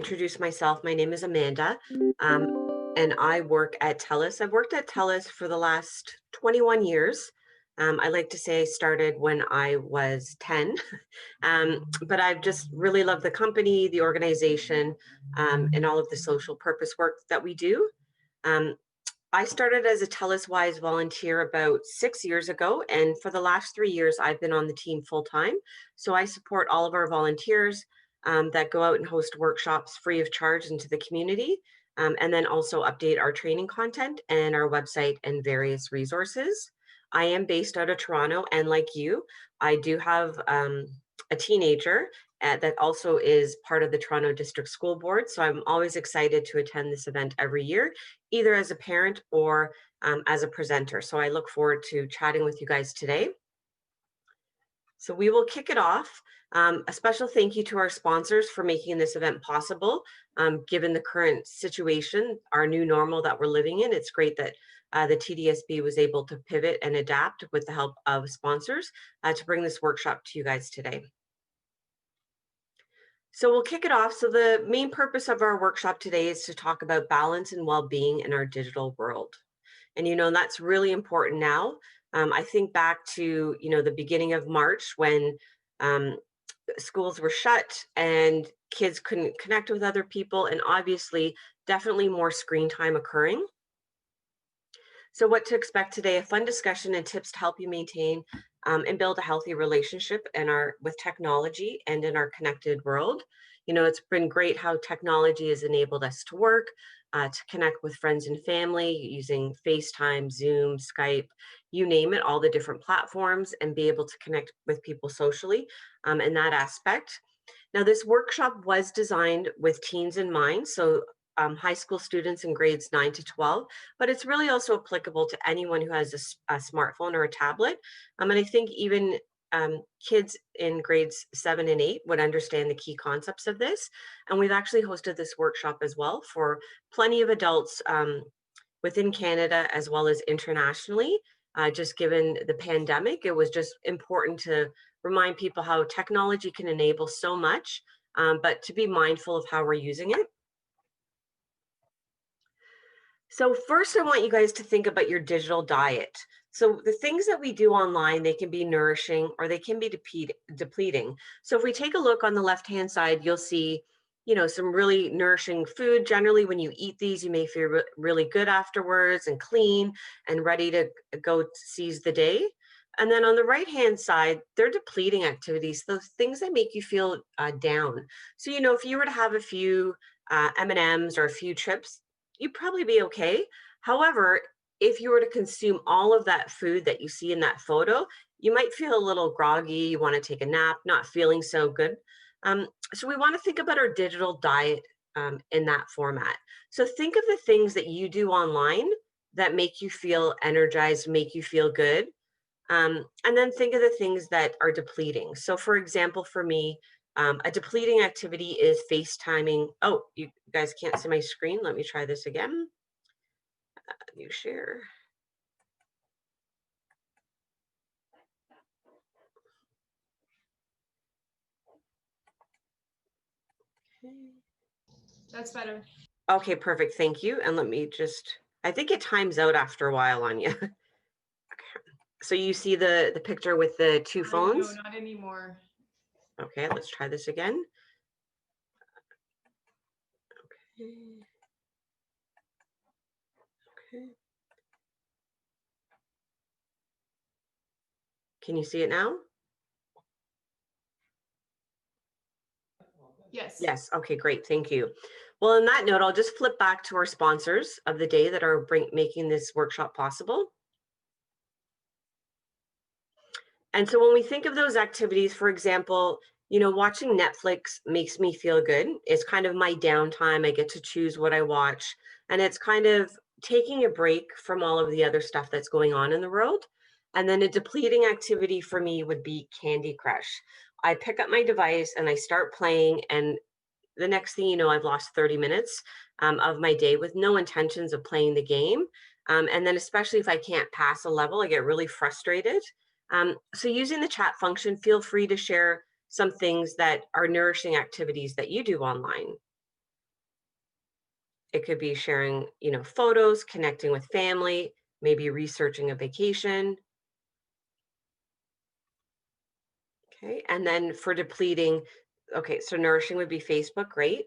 introduce myself. My name is Amanda, and I work at TELUS. I've worked at TELUS for the last 21 years. I like to say I started when I was 10, but I've just really loved the company, the organization, and all of the social purpose work that we do. Um, I started as a TELUS Wise volunteer about 6 years ago, and for the last 3 years, I've been on the team full time. So I support all of our volunteers that go out and host workshops free of charge into the community, and then also update our training content and our website and various resources. I am based out of Toronto, and like you, I do have a teenager that also is part of the Toronto District School Board. So I'm always excited to attend this event every year, either as a parent or as a presenter. So I look forward to chatting with you guys today. So we will kick it off. A special thank you to our sponsors for making this event possible. Given the current situation, our new normal that we're living in, it's great that the TDSB was able to pivot and adapt with the help of sponsors to bring this workshop to you guys today. So we'll kick it off. So the main purpose of our workshop today is to talk about balance and well-being in our digital world. And that's really important now. I think back to the beginning of March when schools were shut and kids couldn't connect with other people, and obviously definitely more screen time occurring. So what to expect today: a fun discussion and tips to help you maintain and build a healthy relationship with technology and in our connected world. It's been great how technology has enabled us to work, to connect with friends and family using FaceTime, Zoom, Skype, you name it, all the different platforms, and be able to connect with people socially in that aspect. Now, this workshop was designed with teens in mind, so high school students in grades 9 to 12, but it's really also applicable to anyone who has a smartphone or a tablet. And I think even kids in grades 7 and 8 would understand the key concepts of this. And we've actually hosted this workshop as well for plenty of adults within Canada as well as internationally. Just given the pandemic, it was just important to remind people how technology can enable so much, but to be mindful of how we're using it. So first, I want you guys to think about your digital diet. So the things that we do online, they can be nourishing or they can be depleting. So if we take a look on the left-hand side, you'll see, some really nourishing food. Generally, when you eat these, you may feel really good afterwards and clean and ready to go seize the day. And then on the right-hand side, they're depleting activities, those things that make you feel down. So, if you were to have a few M&Ms or a few chips, you'd probably be okay. However, if you were to consume all of that food that you see in that photo, you might feel a little groggy, you want to take a nap, not feeling so good. So we want to think about our digital diet in that format. So think of the things that you do online that make you feel energized, make you feel good. And then think of the things that are depleting. So for example, for me, a depleting activity is FaceTiming. Oh, you guys can't see my screen. Let me try this again. New share. Okay. That's better. Okay, perfect. Thank you. And let me I think it times out after a while on you. Okay. So you see the picture with the two phones? No, not anymore. Okay, let's try this again. Okay. Okay. Can you see it now? Yes. Yes. Okay, great. Thank you. Well, on that note, I'll just flip back to our sponsors of the day that are making this workshop possible. And so when we think of those activities, for example, watching Netflix makes me feel good. It's kind of my downtime. I get to choose what I watch. And it's kind of taking a break from all of the other stuff that's going on in the world. And then a depleting activity for me would be Candy Crush. I pick up my device and I start playing, and the next thing you know, I've lost 30 minutes of my day with no intentions of playing the game. And then especially if I can't pass a level, I get really frustrated. So using the chat function, feel free to share some things that are nourishing activities that you do online. It could be sharing, photos, connecting with family, maybe researching a vacation. Okay. And then for depleting, okay, so nourishing would be Facebook, great.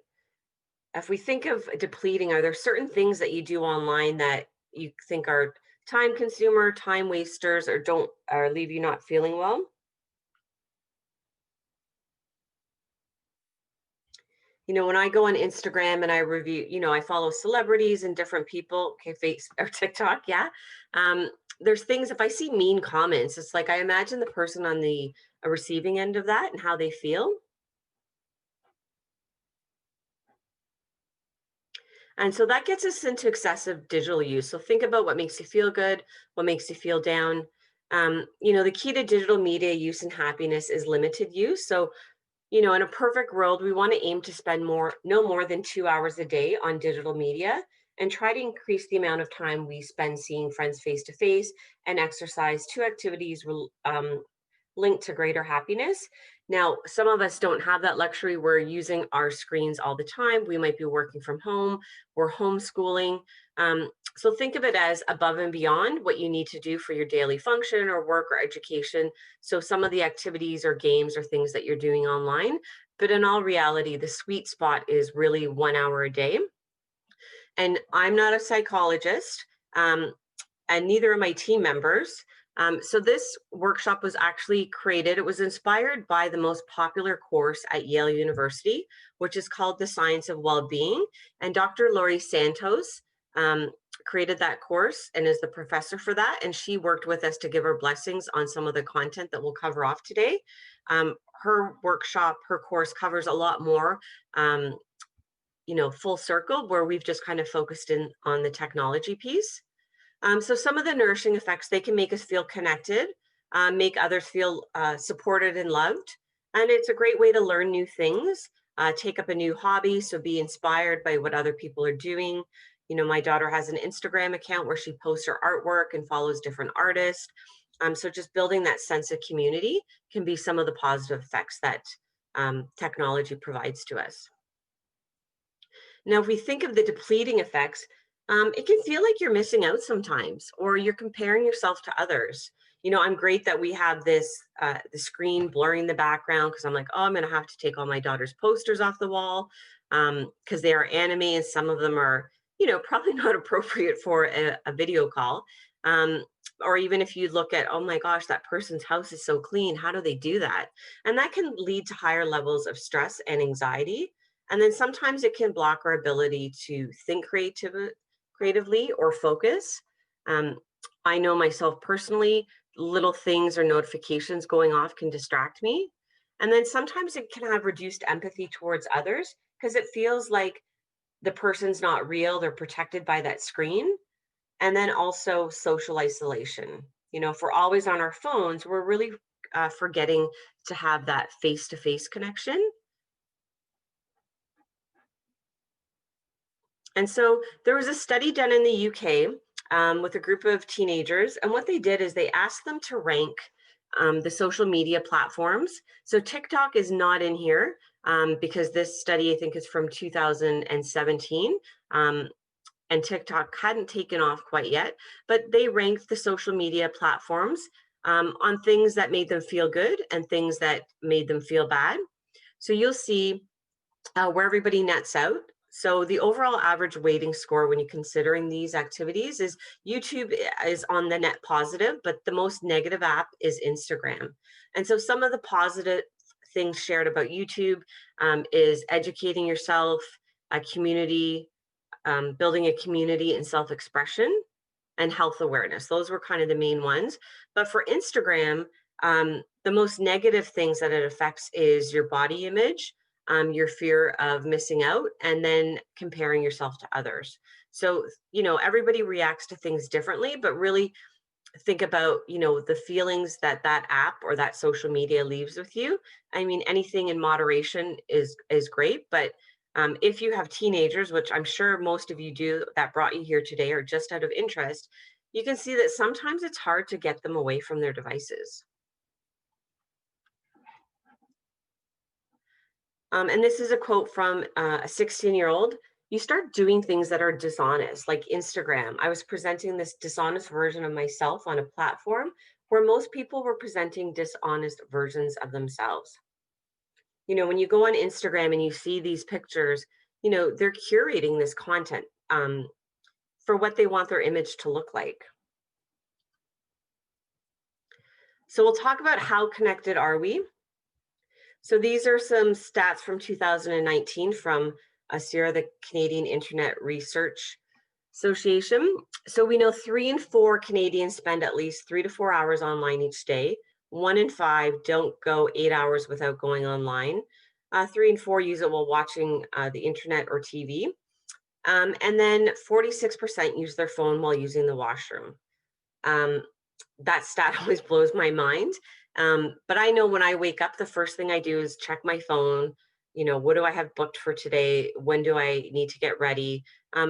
If we think of depleting, are there certain things that you do online that you think are time consumer, time wasters, or don't or leave you not feeling well? When I go on Instagram and I review, I follow celebrities and different people, okay, face or TikTok, yeah. Um, there's things if I see mean comments, it's like I imagine the person on the receiving end of that and how they feel. And so that gets us into excessive digital use. So think about what makes you feel good, what makes you feel down. The key to digital media use and happiness is limited use. So, in a perfect world, we want to aim to spend no more than 2 hours a day on digital media and try to increase the amount of time we spend seeing friends face to face and exercise, two activities linked to greater happiness. Now, some of us don't have that luxury. We're using our screens all the time. We might be working from home, we're homeschooling. So think of it as above and beyond what you need to do for your daily function or work or education. So some of the activities or games or things that you're doing online. But in all reality, the sweet spot is really 1 hour a day. And I'm not a psychologist. And neither are my team members. So this workshop was actually created, it was inspired by the most popular course at Yale University, which is called The Science of Wellbeing. And Dr. Laurie Santos created that course and is the professor for that. And she worked with us to give her blessings on some of the content that we'll cover off today. Her workshop, her course covers a lot more, full circle, where we've just kind of focused in on the technology piece. So some of the nourishing effects, they can make us feel connected, make others feel supported and loved. And it's a great way to learn new things, take up a new hobby. So be inspired by what other people are doing. My daughter has an Instagram account where she posts her artwork and follows different artists. So just building that sense of community can be some of the positive effects that technology provides to us. Now, if we think of the depleting effects, it can feel like you're missing out sometimes, or you're comparing yourself to others. I'm great that we have this the screen blurring the background because I'm like, oh, I'm going to have to take all my daughter's posters off the wall because they are anime and some of them are, probably not appropriate for a video call. Or even if you look at, oh my gosh, that person's house is so clean. How do they do that? And that can lead to higher levels of stress and anxiety, and then sometimes it can block our ability to think creatively or focus. Um, I know myself personally, little things or notifications going off can distract me. And then sometimes it can have reduced empathy towards others because it feels like the person's not real, they're protected by that screen. And then also social isolation. If we're always on our phones, we're really forgetting to have that face to face connection. And so there was a study done in the UK with a group of teenagers. And what they did is they asked them to rank the social media platforms. So TikTok is not in here because this study, I think, is from 2017. And TikTok hadn't taken off quite yet, but they ranked the social media platforms on things that made them feel good and things that made them feel bad. So you'll see where everybody nets out. So the overall average weighting score when you're considering these activities is YouTube is on the net positive, but the most negative app is Instagram. And so some of the positive things shared about YouTube is educating yourself, a community, building a community and self-expression, and health awareness. Those were kind of the main ones. But for Instagram, the most negative things that it affects is your body image, your fear of missing out, and then comparing yourself to others. So, everybody reacts to things differently, but really think about, the feelings that that app or that social media leaves with you. I mean, anything in moderation is great, but if you have teenagers, which I'm sure most of you do, that brought you here today, or just out of interest, you can see that sometimes it's hard to get them away from their devices. And this is a quote from a 16-year-old. you start doing things that are dishonest, like Instagram. I was presenting this dishonest version of myself on a platform where most people were presenting dishonest versions of themselves. When you go on Instagram and you see these pictures, they're curating this content for what they want their image to look like. So we'll talk about how connected are we. So these are some stats from 2019 from ASIRA, the Canadian Internet Research Association. So we know 3 in 4 Canadians spend at least 3 to 4 hours online each day. 1 in 5 don't go 8 hours without going online. 3 in 4 use it while watching the internet or TV. And then 46% use their phone while using the washroom. That stat always blows my mind. But I know when I wake up, the first thing I do is check my phone. What do I have booked for today? When do I need to get ready?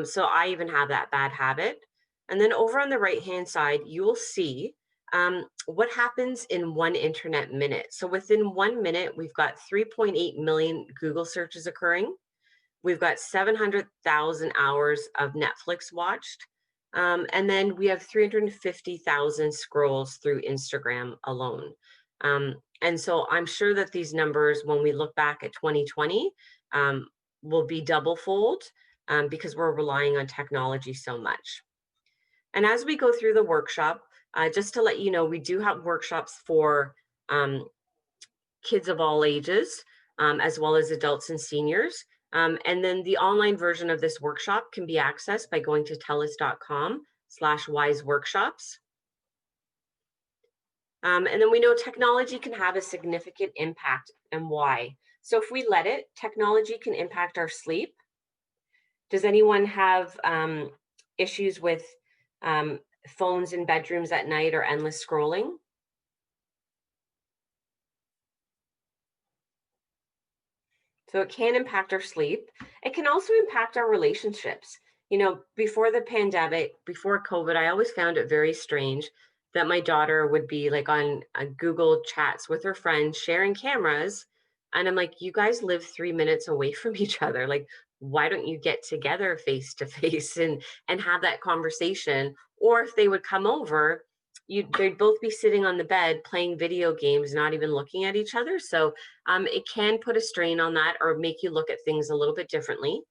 So I even have that bad habit. And then over on the right-hand side, you will see what happens in 1 internet minute. So within 1 minute, we've got 3.8 million Google searches occurring. We've got 700,000 hours of Netflix watched. And then we have 350,000 scrolls through Instagram alone. And so I'm sure that these numbers, when we look back at 2020, will be double fold because we're relying on technology so much. And as we go through the workshop, just to let you know, we do have workshops for kids of all ages, as well as adults and seniors. And then the online version of this workshop can be accessed by going to telus.com/wiseworkshops. And then we know technology can have a significant impact, and why. So if we let it, technology can impact our sleep. Does anyone have issues with phones in bedrooms at night or endless scrolling? So it can impact our sleep. It can also impact our relationships. Before the pandemic, before COVID, I always found it very strange that my daughter would be like on Google chats with her friends, sharing cameras. And I'm like, you guys live 3 minutes away from each other. Like, why don't you get together face to face and have that conversation? Or if they would come over, they'd both be sitting on the bed playing video games, not even looking at each other. So it can put a strain on that or make you look at things a little bit differently.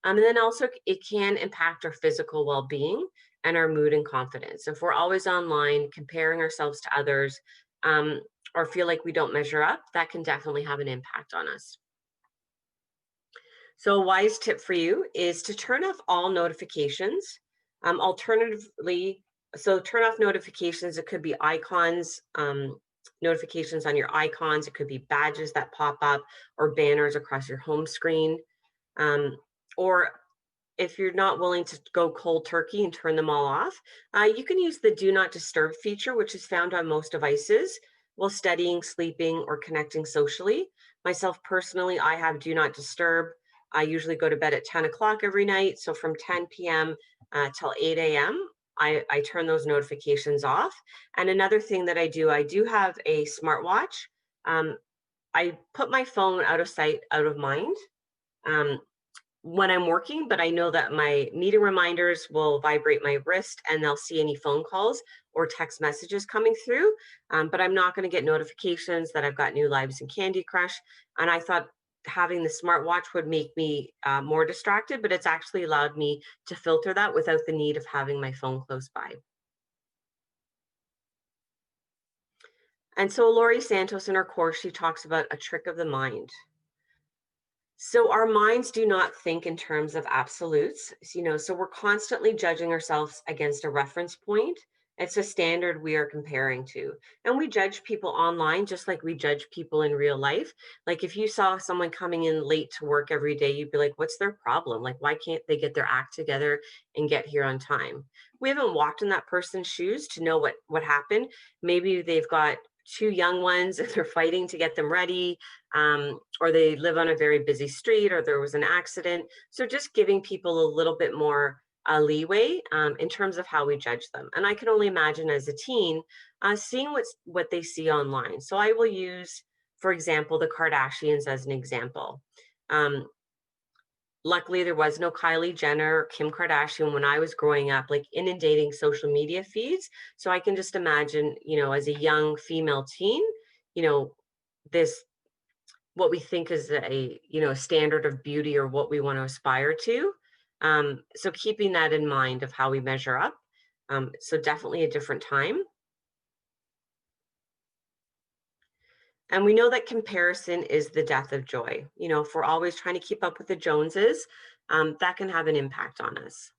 And then also it can impact our physical well-being and our mood and confidence. If we're always online, comparing ourselves to others, or feel like we don't measure up, that can definitely have an impact on us. So a wise tip for you is to turn off all notifications. Alternatively, so turn off notifications. It could be icons, notifications on your icons. It could be badges that pop up or banners across your home screen. Or if you're not willing to go cold turkey and turn them all off, you can use the do not disturb feature, which is found on most devices while studying, sleeping, or connecting socially. Myself personally, I have do not disturb. I usually go to bed at 10 o'clock every night. So from 10 p.m. Till 8 a.m., I turn those notifications off. And another thing that I do have a smartwatch. I put my phone out of sight, out of mind. When I'm working, but I know that my meeting reminders will vibrate my wrist and they'll see any phone calls or text messages coming through. But I'm not going to get notifications that I've got new lives in Candy Crush. And I thought having the smartwatch would make me more distracted, but it's actually allowed me to filter that without the need of having my phone close by. And so Laurie Santos in her course, she talks about a trick of the mind. So our minds do not think in terms of absolutes, so we're constantly judging ourselves against a reference point. It's a standard we are comparing to. And we judge people online just like we judge people in real life. Like if you saw someone coming in late to work every day, you'd be like, what's their problem? Like, why can't they get their act together and get here on time? We haven't walked in that person's shoes to know what happened. Maybe they've got 2 young ones and they're fighting to get them ready, or they live on a very busy street, or there was an accident. So just giving people a little bit more leeway in terms of how we judge them. And I can only imagine as a teen, seeing what they see online. So I will use, for example, the Kardashians as an example. luckily there was no Kylie Jenner or Kim Kardashian when I was growing up, like inundating social media feeds. So I can just imagine, as a young female teen, you know, this what we think is a standard of beauty or what we want to aspire to. So keeping that in mind of how we measure up. So definitely a different time. And we know that comparison is the death of joy. If we're always trying to keep up with the Joneses, that can have an impact on us.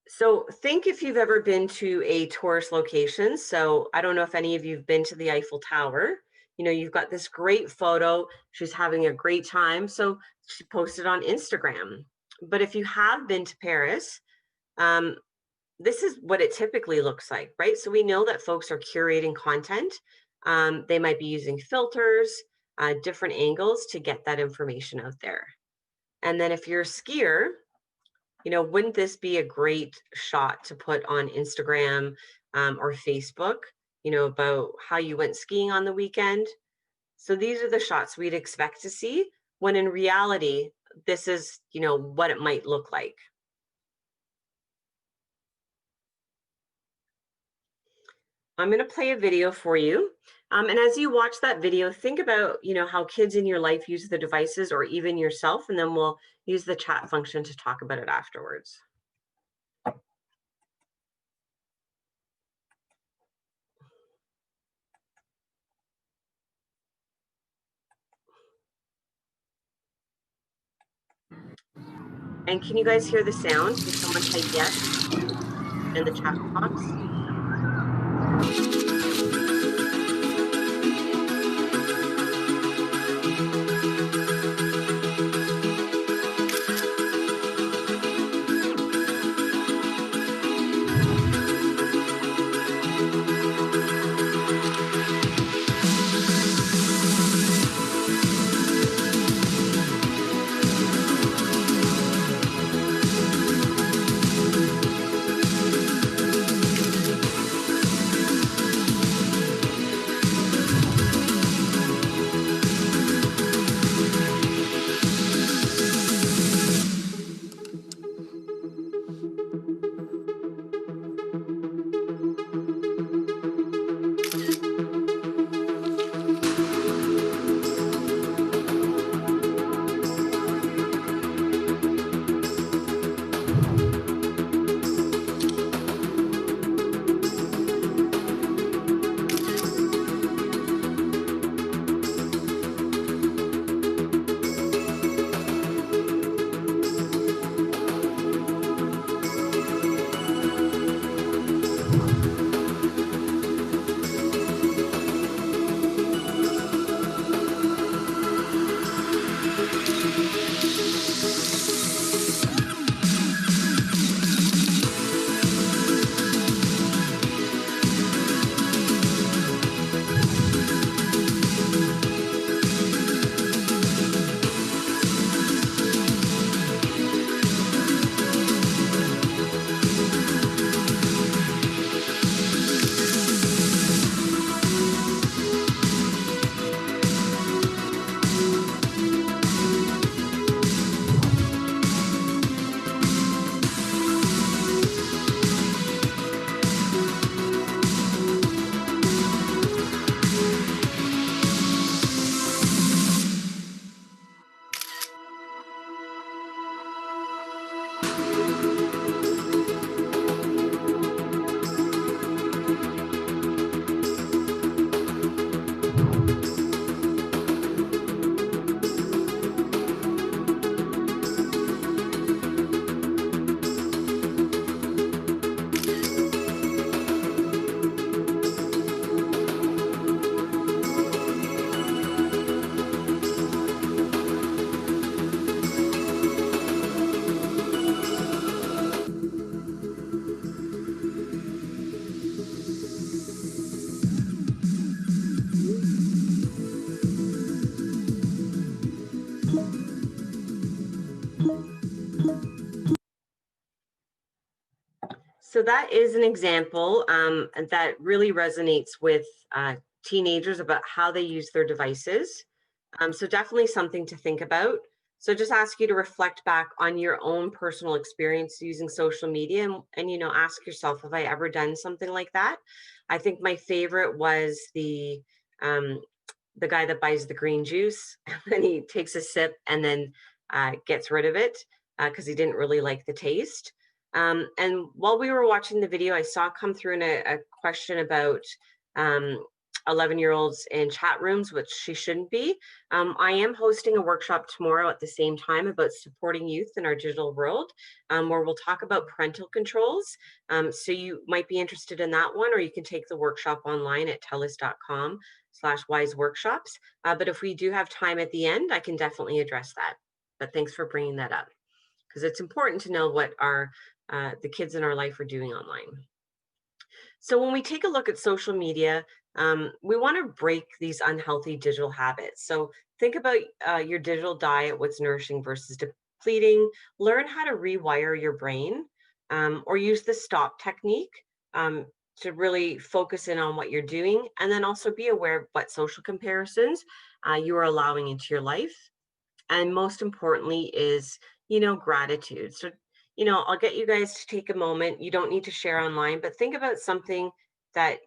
So think if you've ever been to a tourist location. So I don't know if any of you've been to the Eiffel Tower. You've got this great photo. She's having a great time. So she posted on Instagram. But if you have been to Paris, um, this is what it typically looks like, right? So we know that folks are curating content. They might be using filters, different angles to get that information out there. And then if you're a skier, wouldn't this be a great shot to put on Instagram or Facebook, about how you went skiing on the weekend? So these are the shots we'd expect to see when in reality, this is, what it might look like. I'm going to play a video for you. And as you watch that video, think about, how kids in your life use the devices or even yourself, and then we'll use the chat function to talk about it afterwards. And can you guys hear the sound? Can someone type yes in the chat box? So that is an example that really resonates with teenagers about how they use their devices. So definitely something to think about. So just ask you to reflect back on your own personal experience using social media and ask yourself, have I ever done something like that? I think my favorite was um, the guy that buys the green juice and he takes a sip and then gets rid of it because he didn't really like the taste. And while we were watching the video, I saw come through in a question about um, 11-year-olds in chat rooms, which she shouldn't be. I am hosting a workshop tomorrow at the same time about supporting youth in our digital world, where we'll talk about parental controls. So you might be interested in that one, or you can take the workshop online at telus.com/wise workshops. But if we do have time at the end, I can definitely address that. But thanks for bringing that up because it's important to know what our the kids in our life are doing online. So when we take a look at social media, we want to break these unhealthy digital habits. So think about your digital diet, what's nourishing versus depleting. Learn how to rewire your brain, or use the stop technique um, to really focus in on what you're doing, and then also be aware of what social comparisons you are allowing into your life. And most importantly is gratitude. So I'll get you guys to take a moment. You don't need to share online, but think about something that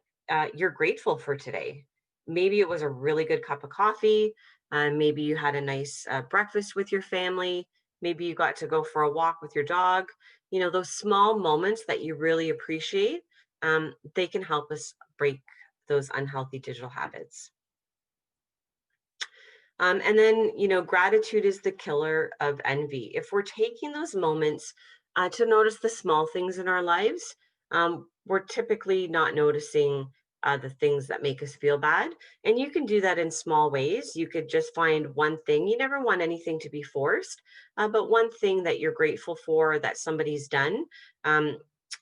you're grateful for today. Maybe it was a really good cup of coffee. Maybe you had a nice breakfast with your family. Maybe you got to go for a walk with your dog. Those small moments that you really appreciate, they can help us break those unhealthy digital habits. And then, gratitude is the killer of envy. If we're taking those moments to notice the small things in our lives, we're typically not noticing the things that make us feel bad. And you can do that in small ways. You could just find one thing. You never want anything to be forced, but one thing that you're grateful for that somebody's done. Um,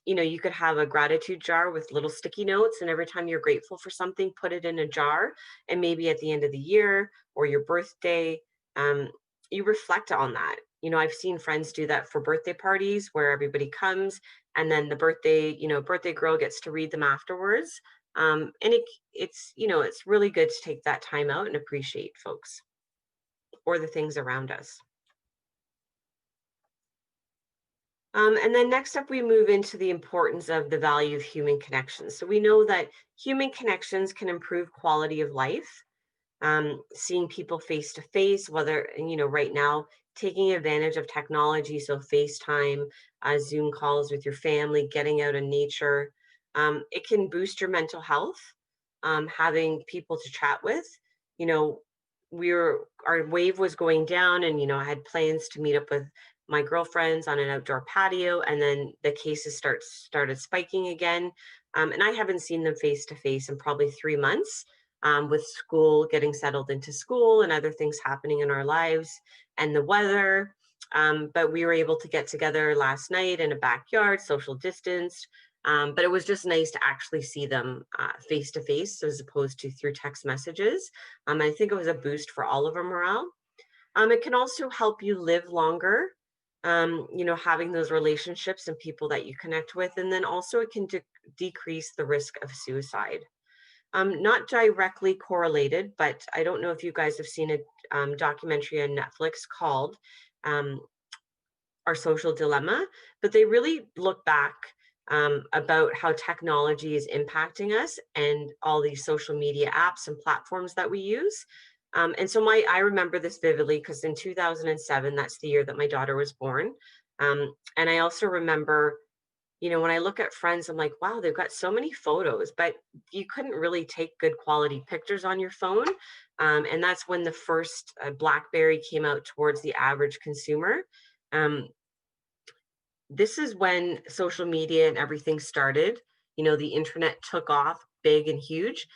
you could have a gratitude jar with little sticky notes, and every time you're grateful for something, put it in a jar. And maybe at the end of the year, or your birthday, um, you reflect on that. I've seen friends do that for birthday parties where everybody comes and then the birthday girl gets to read them afterwards. And it's really good to take that time out and appreciate folks or the things around us. And then next up, we move into the importance of the value of human connections. So we know that human connections can improve quality of life, seeing people face to face, whether, right now, taking advantage of technology. So FaceTime, Zoom calls with your family, getting out in nature. It can boost your mental health, having people to chat with. You know, our wave was going down and, I had plans to meet up with my girlfriends on an outdoor patio, and then the cases started spiking again. And I haven't seen them face to face in probably 3 months, with school getting settled into school and other things happening in our lives and the weather. But we were able to get together last night in a backyard, social distanced. But it was just nice to actually see them face to face as opposed to through text messages. I think it was a boost for all of our morale. It can also help you live longer, having those relationships and people that you connect with. And then also it can decrease the risk of suicide. Not directly correlated, but I don't know if you guys have seen a documentary on Netflix called um, Our Social Dilemma, but they really look back about how technology is impacting us and all these social media apps and platforms that we use. And so I remember this vividly because in 2007, that's the year that my daughter was born. And I also remember, when I look at friends, I'm like, wow, they've got so many photos, but you couldn't really take good quality pictures on your phone. And that's when the first BlackBerry came out towards the average consumer. Um, this is when social media and everything started. The internet took off big and huge.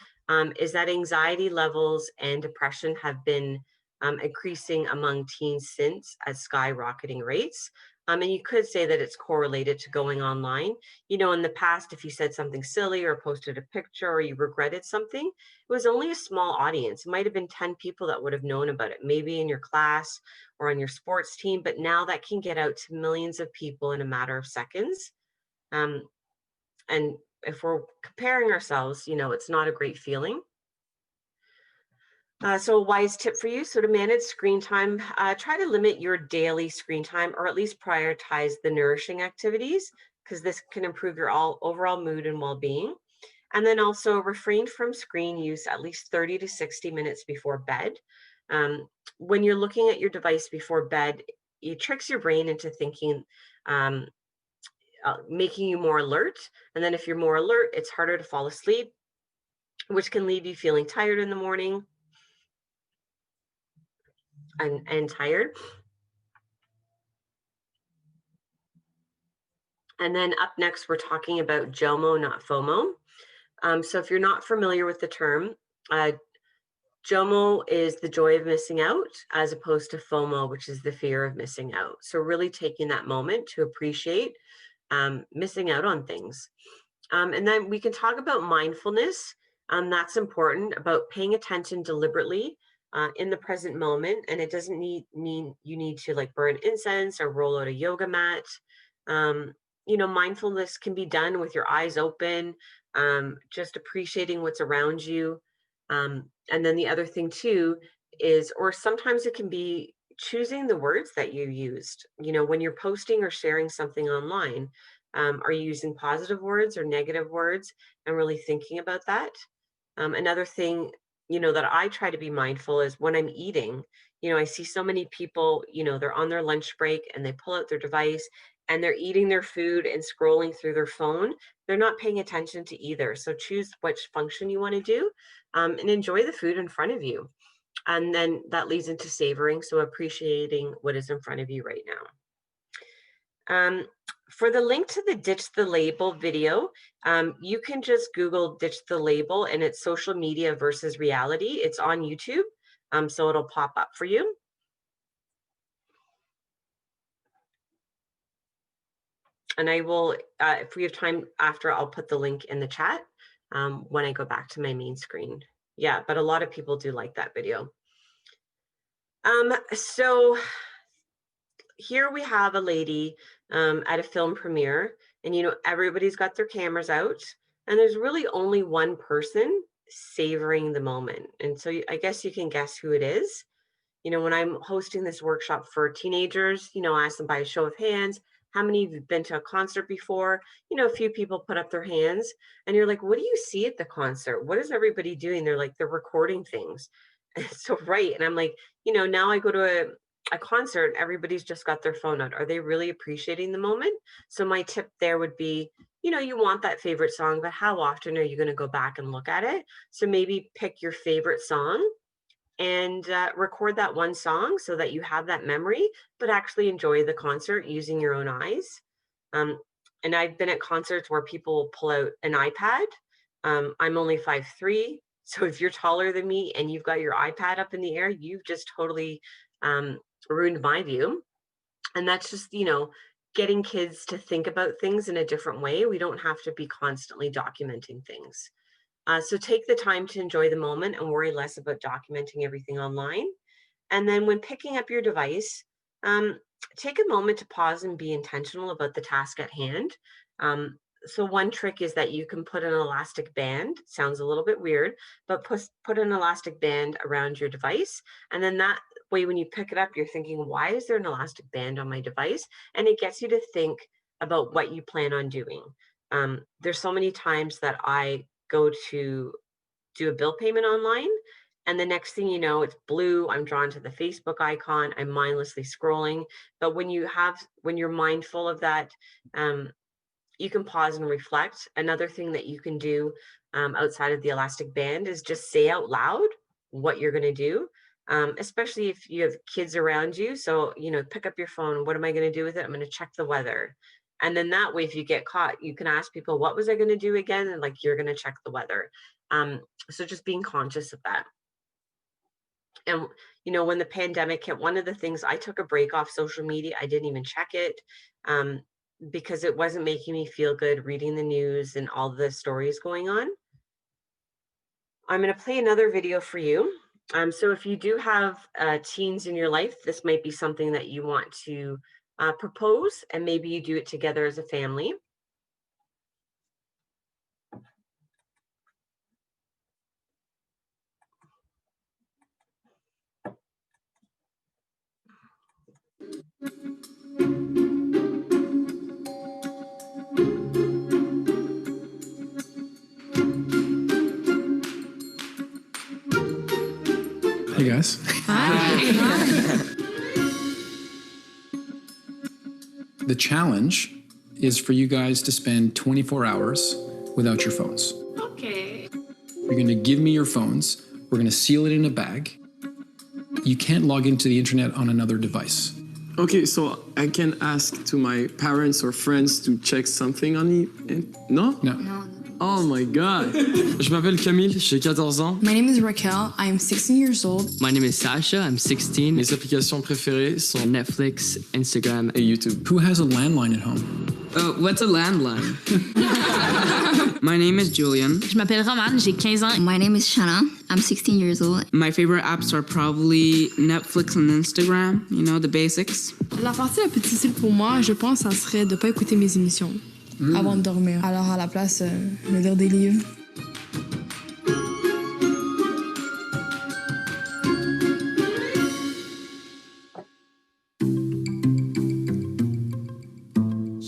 Is that anxiety levels and depression have been increasing among teens since at skyrocketing rates. And you could say that it's correlated to going online. In the past, if you said something silly or posted a picture or you regretted something, it was only a small audience. It might have been 10 people that would have known about it, maybe in your class or on your sports team, but now that can get out to millions of people in a matter of seconds. Um, and if we're comparing ourselves, it's not a great feeling. So a wise tip for you, so to manage screen time, try to limit your daily screen time or at least prioritize the nourishing activities because this can improve your overall mood and well-being. And then also refrain from screen use at least 30 to 60 minutes before bed. Um, when you're looking at your device before bed, it tricks your brain into thinking, um, making you more alert. And then if you're more alert, it's harder to fall asleep, which can leave you feeling tired in the morning and tired. And then up next, we're talking about JOMO, not FOMO. So if you're not familiar with the term, uh, JOMO is the joy of missing out, as opposed to FOMO, which is the fear of missing out. So really taking that moment to appreciate missing out on things. And then we can talk about mindfulness. That's important, about paying attention deliberately in the present moment. And it doesn't mean you need to like burn incense or roll out a yoga mat. Um, mindfulness can be done with your eyes open, just appreciating what's around you. And then the other thing too is, or sometimes it can be choosing the words that you used. When you're posting or sharing something online, are you using positive words or negative words, and really thinking about that? Another thing, that I try to be mindful is when I'm eating. I see so many people, they're on their lunch break and they pull out their device and they're eating their food and scrolling through their phone. They're not paying attention to either. So choose which function you want to do, and enjoy the food in front of you. And then that leads into savoring. So appreciating what is in front of you right now. For the link to the Ditch the Label video, you can just Google Ditch the Label and it's social media versus reality. It's on YouTube, so it'll pop up for you. And I will, if we have time after, I'll put the link in the chat when I go back to my main screen. Yeah, but a lot of people do like that video. So here we have a lady at a film premiere, and everybody's got their cameras out, and there's really only one person savoring the moment. And so I guess you can guess who it is. When I'm hosting this workshop for teenagers, ask them by a show of hands, how many of you have been to a concert before? A few people put up their hands, and you're like, what do you see at the concert? What is everybody doing? They're like, they're recording things. So right. And I'm like, now I go to a concert, everybody's just got their phone out. Are they really appreciating the moment? So my tip there would be, you want that favorite song, but how often are you going to go back and look at it? So maybe pick your favorite song and record that one song so that you have that memory, but actually enjoy the concert using your own eyes. And I've been at concerts where people pull out an iPad. I'm only 5'3", so if you're taller than me and you've got your iPad up in the air, you've just totally ruined my view. And that's just, getting kids to think about things in a different way. We don't have to be constantly documenting things. So take the time to enjoy the moment and worry less about documenting everything online. And then when picking up your device, take a moment to pause and be intentional about the task at hand. So one trick is that you can put an elastic band. Sounds a little bit weird, but put an elastic band around your device. And then that way, when you pick it up, you're thinking, why is there an elastic band on my device? And it gets you to think about what you plan on doing. There's so many times that I go to do a bill payment online, and the next thing you know, it's blue. I'm drawn to the Facebook icon. I'm mindlessly scrolling. But when you're mindful of that, you can pause and reflect. Another thing that you can do outside of the elastic band is just say out loud what you're going to do, especially if you have kids around you. So, pick up your phone. What am I going to do with it? I'm going to check the weather. And then that way, if you get caught, you can ask people, what was I going to do again? And like, you're going to check the weather. So just being conscious of that. And, when the pandemic hit, one of the things, I took a break off social media. I didn't even check it because it wasn't making me feel good reading the news and all the stories going on. I'm going to play another video for you. So if you do have teens in your life, this might be something that you want to propose, and maybe you do it together as a family. Hey guys. The challenge is for you guys to spend 24 hours without your phones. Okay. You're going to give me your phones. We're going to seal it in a bag. You can't log into the internet on another device. Okay, so I can ask to my parents or friends to check something on it? No? No. No. Oh my god. Je m'appelle Camille, j'ai 14 ans. My name is Raquel. I'm 16 years old. My name is Sasha, I'm 16. Mes applications préférées sont Netflix, Instagram, et YouTube. Who has a landline at home? What's a landline? My name is Julian. Je m'appelle Romane, j'ai 15 ans. My name is Shanna. I'm 16 years old. My favorite apps are probably Netflix and Instagram, you know, the basics. La partie la plus difficile pour moi, je pense, ça serait de ne pas écouter mes émissions avant de dormir. Alors, à la place, de lire des livres.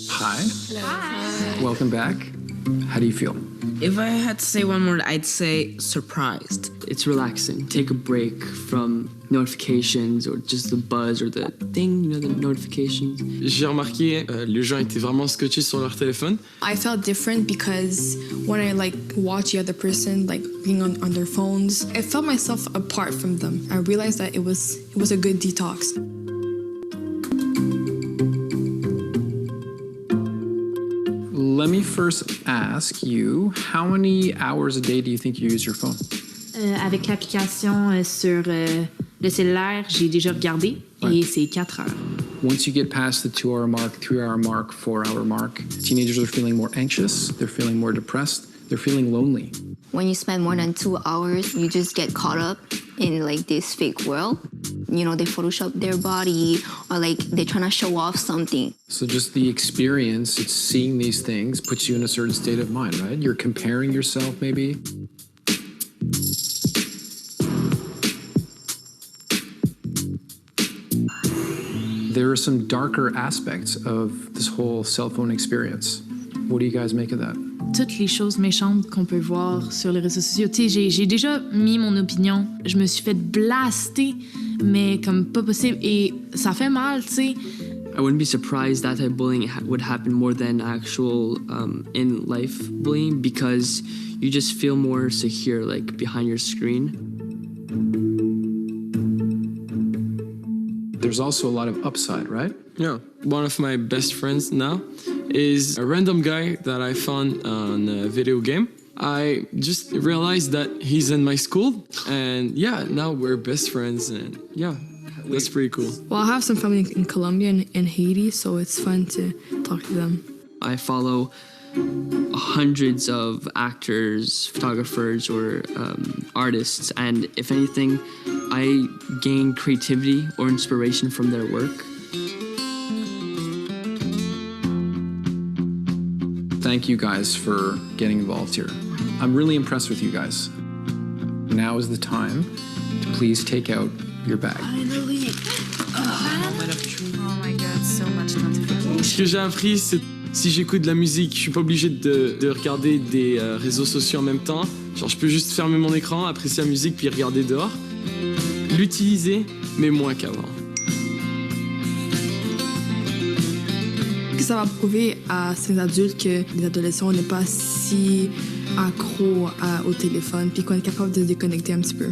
Hi. Welcome back. How do you feel? If I had to say one word, I'd say surprised. It's relaxing. Take a break from notifications or just the buzz or the thing, you know, the notifications. J'ai remarqué, les gens étaient vraiment scotchés sur leur téléphone. I felt different because when I watch the other person being on their phones, I felt myself apart from them. I realized that it was a good detox. Let me first ask you, how many hours a day do you think you use your phone? Avec l'application sur le cellulaire, j'ai déjà regardé et c'est 4 heures. Once you get past the 2-hour mark, 3-hour mark, 4-hour mark, teenagers are feeling more anxious, they're feeling more depressed, they're feeling lonely. When you spend more than 2 hours, you just get caught up in this fake world. You know, they Photoshop their body or they're trying to show off something. So just the experience, it's seeing these things puts you in a certain state of mind, right? You're comparing yourself maybe. There are some darker aspects of this whole cell phone experience. What do you guys make of that? Toutes les choses méchantes qu'on peut voir sur les réseaux sociaux. Tu sais, j'ai déjà mis mon opinion. Je me suis fait blaster, mais comme pas possible. Et ça fait mal, tu sais. I wouldn't be surprised that type of bullying would happen more than actual in-life bullying because you just feel more secure, behind your screen. There's also a lot of upside, right? Yeah. One of my best friends now is a random guy that I found on a video game. I just realized that he's in my school, and yeah, now we're best friends, and yeah, that's pretty cool. Well, I have some family in Colombia and Haiti, so it's fun to talk to them. I follow hundreds of actors, photographers, or artists, and if anything, I gain creativity or inspiration from their work. Thank you guys for getting involved here. I'm really impressed with you guys. Now is the time to please take out your bag. Oh my god, so much notification. Ce que j'ai appris, c'est si j'écoute de la musique, je suis pas obligé de regarder des réseaux sociaux en même temps. Genre, je peux juste fermer mon écran, apprécier la musique, puis regarder dehors. L'utiliser, mais moins qu'avant. Ça va prouver à ces adultes que les adolescents n'est pas si accro au téléphone, puis qu'on est capable de se déconnecter un petit peu.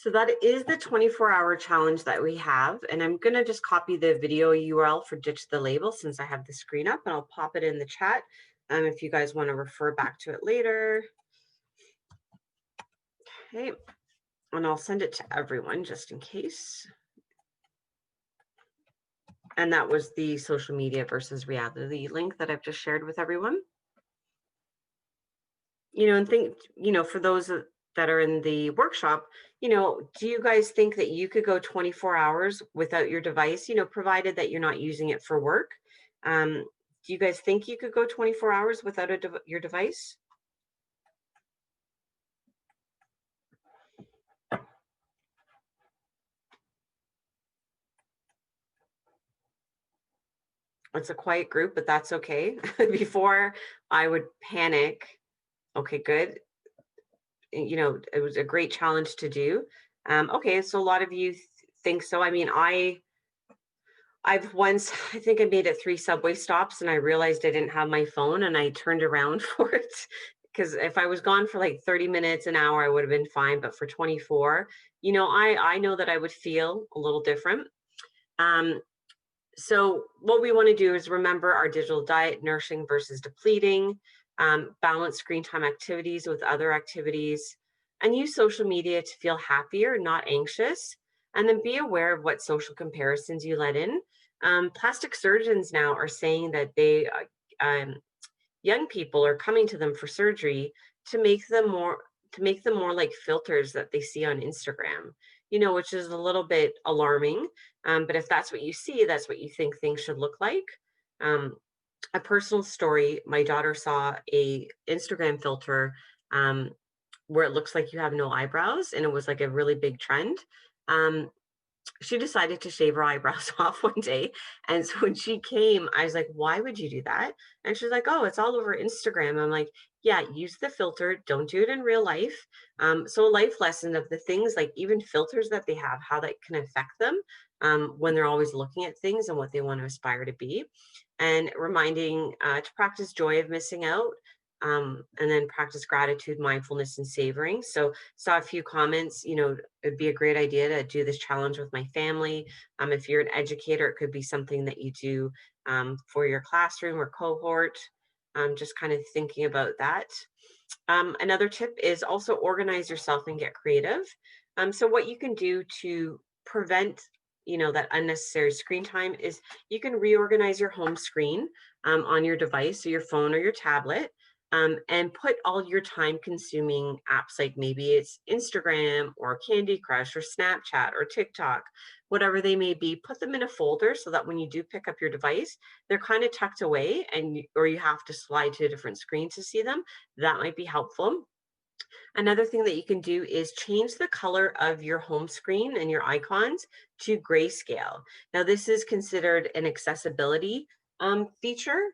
So that is the 24-hour challenge that we have. And I'm going to just copy the video URL for Ditch the Label since I have the screen up, and I'll pop it in the chat if you guys want to refer back to it later. Okay, and I'll send it to everyone just in case. And that was the social media versus reality link that I've just shared with everyone. And think, for those that are in the workshop, do you guys think that you could go 24 hours without your device, provided that you're not using it for work? Do you guys think you could go 24 hours without your device? It's a quiet group, but that's okay. Before I would panic. Okay, good. You know, it was a great challenge to do. Okay, so a lot of you think so. I mean, I've once, I think I made it 3 subway stops and I realized I didn't have my phone and I turned around for it. Because if I was gone for like 30 minutes, an hour, I would have been fine. But for 24, you know, I know that I would feel a little different. Um, so what we want to do is remember our digital diet, nourishing versus depleting, balance screen time activities with other activities, and use social media to feel happier, not anxious. And then be aware of what social comparisons you let in. Plastic surgeons now are saying that young people are coming to them for surgery to make them more like filters that they see on Instagram, you know, which is a little bit alarming. But if that's what you see, that's what you think things should look like. Um, a personal story, my daughter saw a Instagram filter where it looks like you have no eyebrows, and it was like a really big trend. Um, she decided to shave her eyebrows off one day. And so when she came, I was like, why would you do that? And she's like, oh, it's all over Instagram. I'm like, yeah, use the filter. Don't do it in real life. So a life lesson of the things like even filters that they have, how that can affect them when they're always looking at things and what they want to aspire to be. And reminding to practice joy of missing out. And then practice gratitude, mindfulness, and savoring. So saw a few comments, you know, it'd be a great idea to do this challenge with my family. If you're an educator, it could be something that you do for your classroom or cohort. Just kind of thinking about that. Another tip is also organize yourself and get creative. So what you can do to prevent, you know, that unnecessary screen time is you can reorganize your home screen on your device, so your phone or your tablet. And put all your time consuming apps, like maybe it's Instagram or Candy Crush or Snapchat or TikTok, whatever they may be, put them in a folder so that when you do pick up your device, they're kind of tucked away or you have to slide to a different screen to see them. That might be helpful. Another thing that you can do is change the color of your home screen and your icons to grayscale. Now, this is considered an accessibility feature,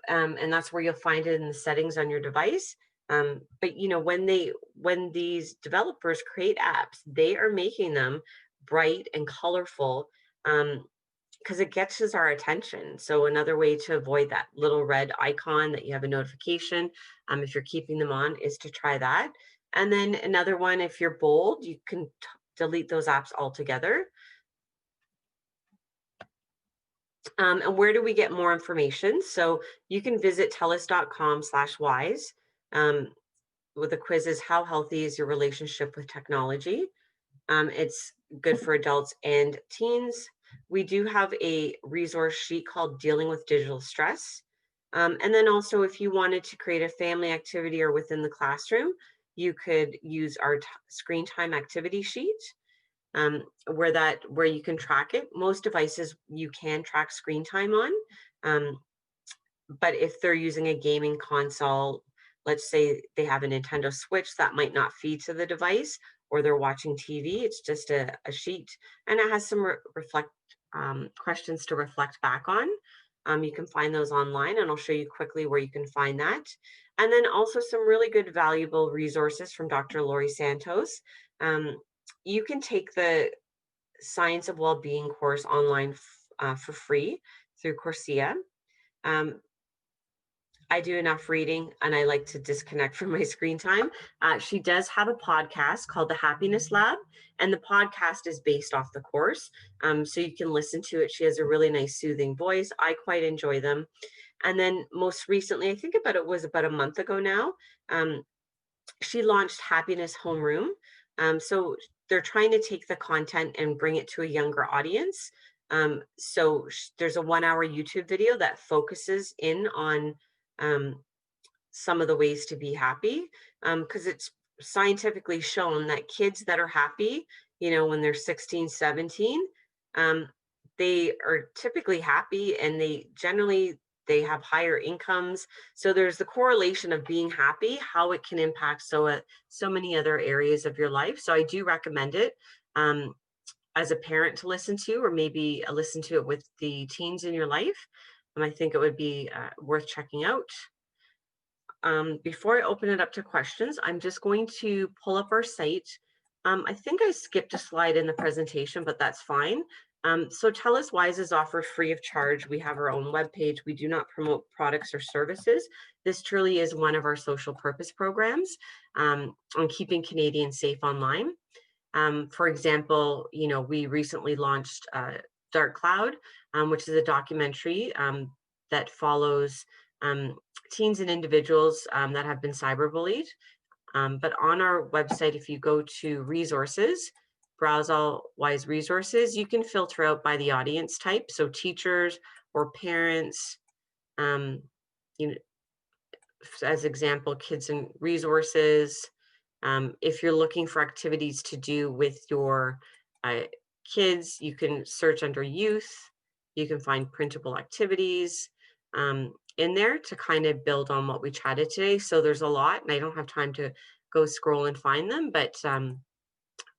and that's where you'll find it in the settings on your device. But you know, when these developers create apps, they are making them bright and colorful because it catches our attention. So another way to avoid that little red icon that you have a notification, if you're keeping them on, is to try that. And then another one, if you're bold, you can delete those apps altogether. And where do we get more information? So you can visit telus.com/wise. With the quiz is how healthy is your relationship with technology? It's good for adults and teens. We do have a resource sheet called Dealing with Digital Stress. And then also if you wanted to create a family activity or within the classroom, you could use our screen time activity sheet. Where you can track it. Most devices you can track screen time on, but if they're using a gaming console, let's say they have a Nintendo Switch, that might not feed to the device, or they're watching TV. It's just a sheet, and it has some questions to reflect back on. You can find those online, and I'll show you quickly where you can find that. And then also some really good, valuable resources from Dr. Laurie Santos. You can take the Science of Wellbeing course online for free through Coursera. I do enough reading and I like to disconnect from my screen time. She does have a podcast called The Happiness Lab, and the podcast is based off the course. So you can listen to it. She has a really nice, soothing voice. I quite enjoy them. And then most recently, I think it was about a month ago now, she launched Happiness Homeroom. So they're trying to take the content and bring it to a younger audience. So there's a 1-hour YouTube video that focuses in on some of the ways to be happy, because it's scientifically shown that kids that are happy, you know, when they're 16, 17, they are typically happy, and they have higher incomes. So there's the correlation of being happy, how it can impact so many other areas of your life. So I do recommend it as a parent to listen to, or maybe listen to it with the teens in your life. and I think it would be worth checking out. Before I open it up to questions, I'm just going to pull up our site. I think I skipped a slide in the presentation, but that's fine. So TELUS Wise is offered free of charge. We have our own webpage. We do not promote products or services. This truly is one of our social purpose programs on keeping Canadians safe online. For example, we recently launched Dark Cloud, which is a documentary that follows teens and individuals that have been cyberbullied. But on our website, if you go to resources, browse all Wise resources, you can filter out by the audience type. So teachers or parents, as example, kids and resources. If you're looking for activities to do with your kids, you can search under youth. You can find printable activities in there to kind of build on what we chatted today. So there's a lot, and I don't have time to go scroll and find them, but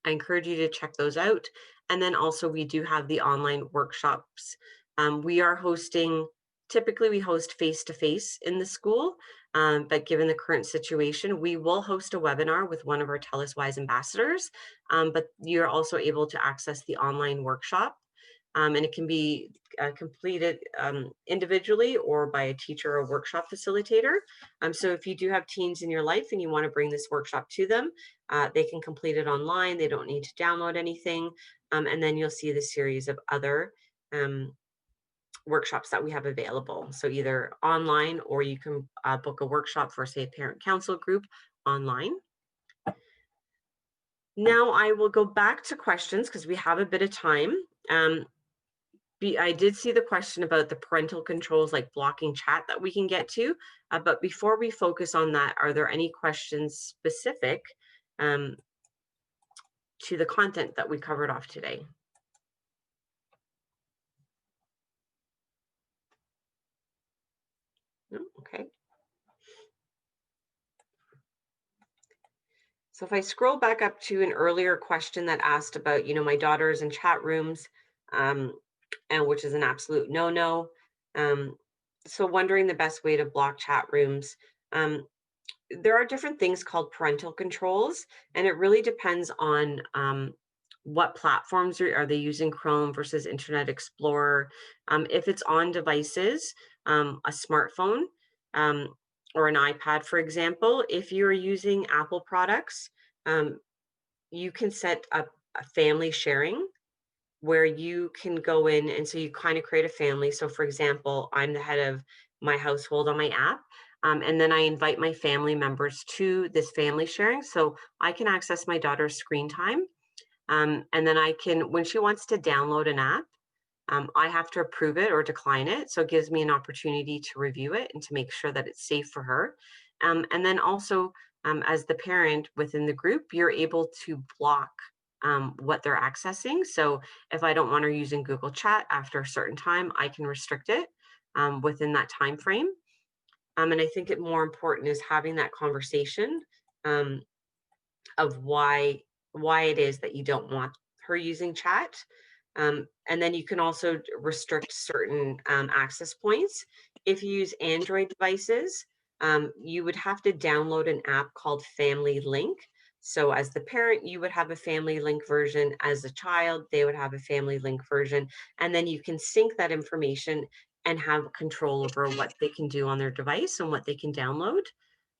I encourage you to check those out. And then also we do have the online workshops. We are hosting, typically we host face-to-face in the school, but given the current situation, we will host a webinar with one of our TELUS Wise ambassadors, but you're also able to access the online workshop. And it can be completed individually or by a teacher or workshop facilitator. So if you do have teens in your life and you want to bring this workshop to them, they can complete it online. They don't need to download anything. And then you'll see the series of other workshops that we have available. So either online, or you can book a workshop for, say, a parent council group online. Now I will go back to questions because we have a bit of time. I did see the question about the parental controls, like blocking chat, that we can get to. But before we focus on that, are there any questions specific to the content that we covered off today? No? Okay. So if I scroll back up to an earlier question that asked about, my daughters in chat rooms, and which is an absolute no-no. So wondering the best way to block chat rooms. There are different things called parental controls, and it really depends on what platforms are they using, Chrome versus Internet Explorer. If it's on devices, a smartphone, or an iPad, for example, if you're using Apple products, you can set up a family sharing where you can go in, and so you kind of create a family. So for example, I'm the head of my household on my app, and then I invite my family members to this family sharing. So I can access my daughter's screen time. And then I can, when she wants to download an app, I have to approve it or decline it. So it gives me an opportunity to review it and to make sure that it's safe for her. And then also, as the parent within the group, you're able to block what they're accessing. So if I don't want her using Google Chat after a certain time, I can restrict it within that time frame. And I think it more important is having that conversation of why it is that you don't want her using chat. And then you can also restrict certain access points. If you use Android devices, you would have to download an app called Family Link. So as the parent, you would have a Family Link version. As a child, they would have a Family Link version. And then you can sync that information and have control over what they can do on their device and what they can download.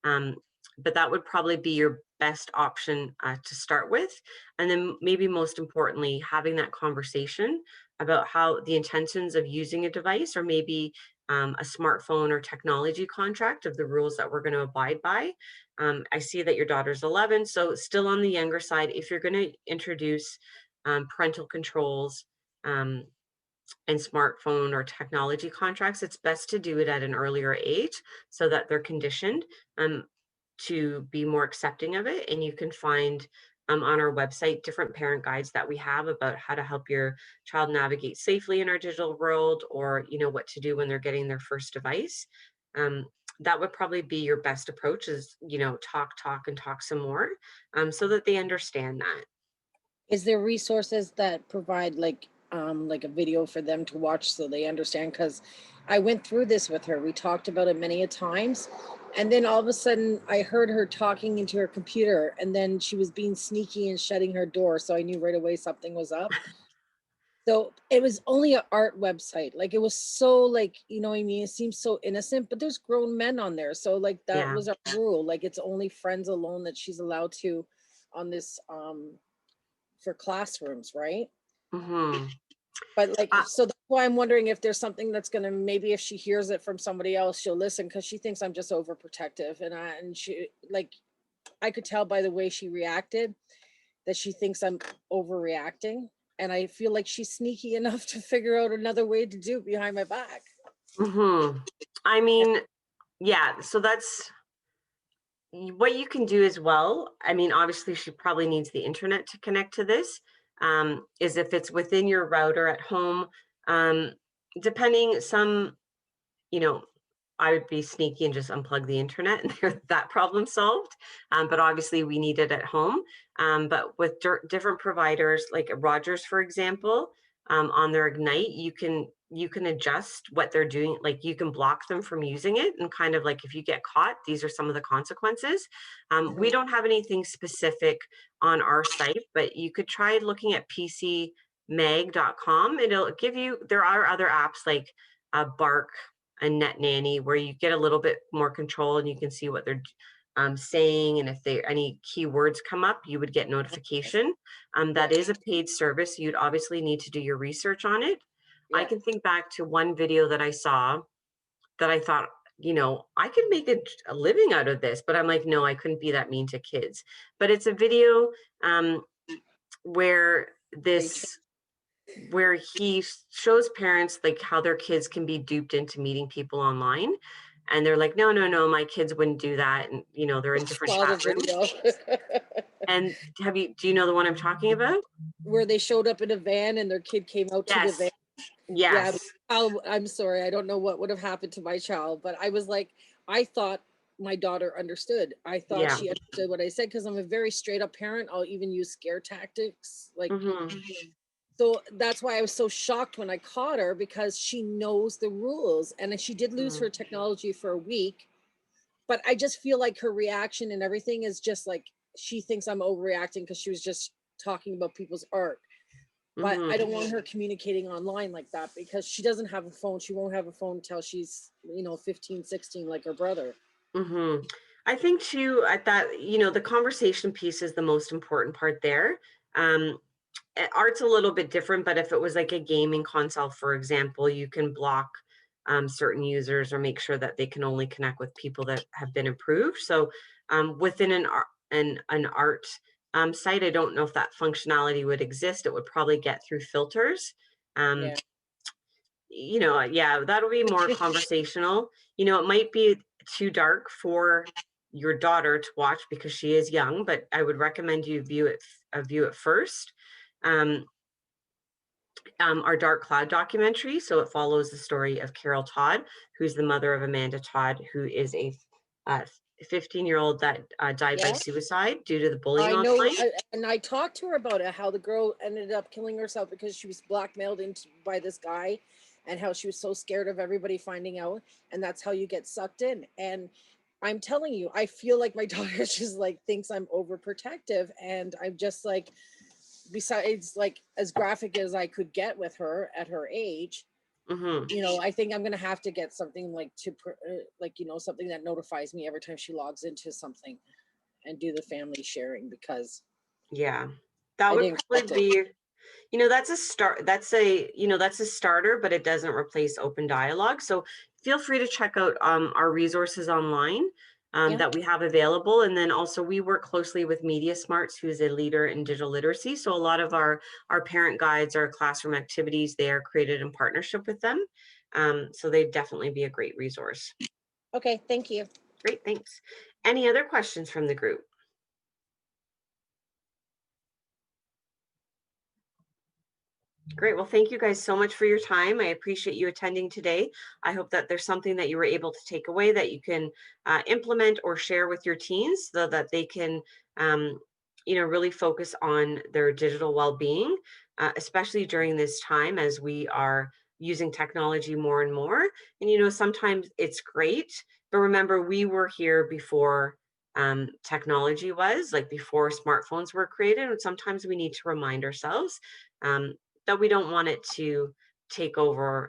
But that would probably be your best option to start with. And then maybe most importantly, having that conversation about how the intentions of using a device, or maybe a smartphone or technology contract of the rules that we're going to abide by. I see that your daughter's 11, so still on the younger side. If you're going to introduce parental controls and smartphone or technology contracts, it's best to do it at an earlier age so that they're conditioned to be more accepting of it. And you can find on our website different parent guides that we have about how to help your child navigate safely in our digital world, or what to do when they're getting their first device. That would probably be your best approach, is talk some more so that they understand that. Is there resources that provide like like a video for them to watch so they understand, because I went through this with her. We talked about it many a times. And then all of a sudden I heard her talking into her computer, and then she was being sneaky and shutting her door. So I knew right away something was up. So it was only an art website. Like, it was so, like, you know what I mean? It seems so innocent, but there's grown men on there. So like that Yeah. was our rule. Like, it's only friends alone that she's allowed to on this for classrooms, right? Mm-hmm. But like, so that's why I'm wondering if there's something that's gonna, maybe if she hears it from somebody else, she'll listen, because she thinks I'm just overprotective. And she, like, I could tell by the way she reacted that she thinks I'm overreacting. And I feel like she's sneaky enough to figure out another way to do it behind my back. Mm-hmm. I mean, yeah, so that's what you can do as well. I mean, obviously she probably needs the internet to connect to this, is if it's within your router at home, um, depending some, you know, I would be sneaky and just unplug the internet and there's that problem solved. But obviously we need it at home. But with different providers, like Rogers, for example, on their Ignite, you can adjust what they're doing. Like, you can block them from using it, and kind of like, if you get caught, these are some of the consequences. We don't have anything specific on our site, but you could try looking at pcmag.com. It'll give you, there are other apps like Bark and Net Nanny, where you get a little bit more control and you can see what they're saying, and if there any keywords come up, you would get notification. That is a paid service. You'd obviously need to do your research on it. I can think back to one video that I saw that I thought, you know, I could make a living out of this, but I'm like, no, I couldn't be that mean to kids. But it's a video where where he shows parents like how their kids can be duped into meeting people online, and they're like, no, no, no, my kids wouldn't do that. And you know, they're in different Saw the chat rooms. video. And do you know the one I'm talking about? Where they showed up in a van and their kid came out to the van. Yes. Yeah, I'm sorry, I don't know what would have happened to my child, but I was like, I thought my daughter understood. I thought Yeah. she understood what I said, because I'm a very straight up parent. I'll even use scare tactics. Like, so that's why I was so shocked when I caught her, because she knows the rules. And then she did lose her technology for a week, but I just feel like her reaction and everything is just like, she thinks I'm overreacting because she was just talking about people's art. But I don't want her communicating online like that, because she doesn't have a phone. She won't have a phone until she's, you know, 15, 16, like her brother. I think too, at that, you know, the conversation piece is the most important part there. Art's a little bit different, but if it was like a gaming console, for example, you can block certain users or make sure that they can only connect with people that have been approved. So within an art site, I don't know if that functionality would exist. It would probably get through filters. You know, yeah, that'll be more conversational. You know, it might be too dark for your daughter to watch because she is young, but I would recommend you view it first. Our Dark Cloud documentary. So it follows the story of Carol Todd, who's the mother of Amanda Todd, who is a 15-year-old that died by suicide due to the bullying online. And I talked to her about it, how the girl ended up killing herself because she was blackmailed by this guy, and how she was so scared of everybody finding out, and that's how you get sucked in. And I'm telling you, I feel like my daughter just like thinks I'm overprotective, and I'm just like, besides like as graphic as I could get with her at her age, you know, I think I'm gonna have to get something like like, you know, something that notifies me every time she logs into something, and do the family sharing, because that would probably be, you know, that's a start. That's a starter, but it doesn't replace open dialogue. So feel free to check out our resources online that we have available. And then also we work closely with Media Smarts, who's a leader in digital literacy. So a lot of our parent guides, our classroom activities, they are created in partnership with them. So they'd definitely be a great resource. Okay, thank you. Great, thanks. Any other questions from the group? Great. Well, thank you guys so much for your time. I appreciate you attending today. I hope that there's something that you were able to take away that you can implement or share with your teens so that they can, you know, really focus on their digital well-being. especially during this time as we are using technology more and more. And, you know, sometimes it's great, but remember, we were here before technology was, like before smartphones were created. And sometimes we need to remind ourselves that we don't want it to take over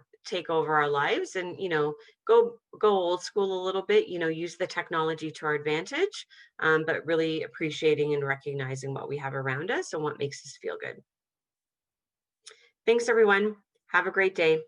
our lives, and, you know, go old school a little bit, you know, use the technology to our advantage, but really appreciating and recognizing what we have around us and what makes us feel good. Thanks, everyone. Have a great day.